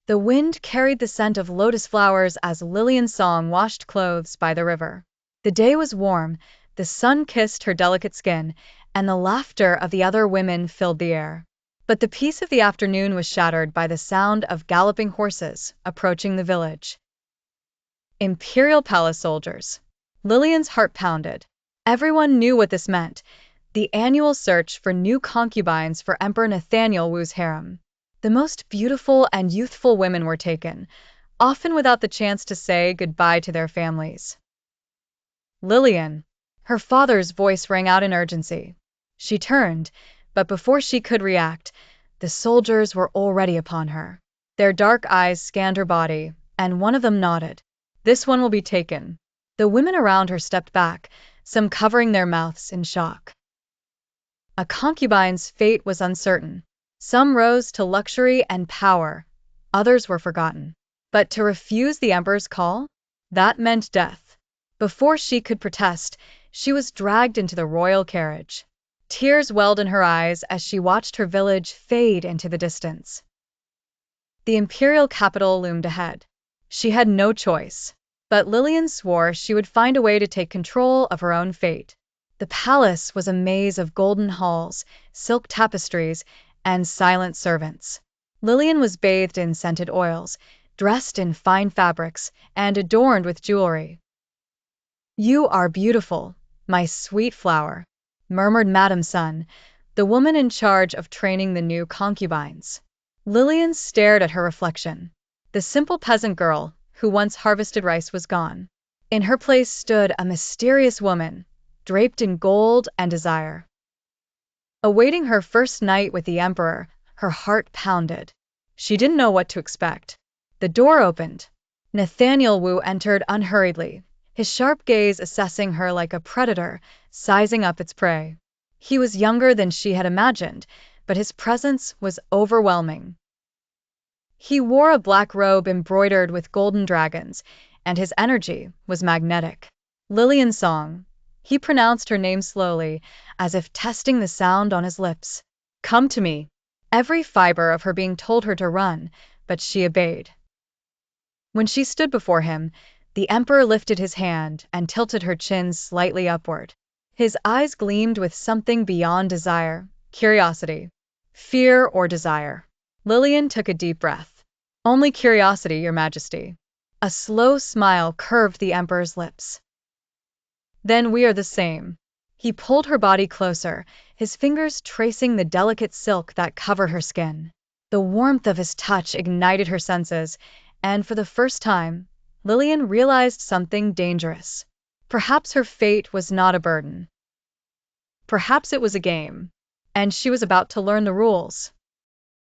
The wind carried the scent of lotus flowers as Lillian Song washed clothes by the river. The day was warm, the sun kissed her delicate skin, and the laughter of the other women filled the air. But the peace of the afternoon was shattered by the sound of galloping horses approaching the village. Imperial palace soldiers. Lillian's heart pounded. Everyone knew what this meant: the annual search for new concubines for Emperor Nathaniel Wu's harem. The most beautiful and youthful women were taken, often without the chance to say goodbye to their families. Lillian. Her father's voice rang out in urgency. She turned, but before she could react, the soldiers were already upon her. Their dark eyes scanned her body, and one of them nodded. "This one will be taken." The women around her stepped back, some covering their mouths in shock. A concubine's fate was uncertain. Some rose to luxury and power, others were forgotten. But to refuse the emperor's call? That meant death. Before she could protest, she was dragged into the royal carriage. Tears welled in her eyes as she watched her village fade into the distance. The imperial capital loomed ahead. She had no choice. But Lillian swore she would find a way to take control of her own fate. The palace was a maze of golden halls, silk tapestries, and silent servants. Lillian was bathed in scented oils, dressed in fine fabrics, and adorned with jewelry. "You are beautiful, my sweet flower," murmured Madame Sun, the woman in charge of training the new concubines. Lillian stared at her reflection. The simple peasant girl who once harvested rice was gone. In her place stood a mysterious woman, draped in gold and desire. Awaiting her first night with the emperor, her heart pounded. She didn't know what to expect. The door opened. Nathaniel Wu entered unhurriedly, his sharp gaze assessing her like a predator, sizing up its prey. He was younger than she had imagined, but his presence was overwhelming. He wore a black robe embroidered with golden dragons, and his energy was magnetic. "Lillian Song." He pronounced her name slowly, as if testing the sound on his lips. "Come to me." Every fiber of her being told her to run, but she obeyed. When she stood before him, the emperor lifted his hand and tilted her chin slightly upward. His eyes gleamed with something beyond desire, curiosity, fear, or desire. Lillian took a deep breath. "Only curiosity, Your Majesty." A slow smile curved the emperor's lips. "Then we are the same." He pulled her body closer, his fingers tracing the delicate silk that covered her skin. The warmth of his touch ignited her senses, and for the first time, Lillian realized something dangerous. Perhaps her fate was not a burden. Perhaps it was a game, and she was about to learn the rules.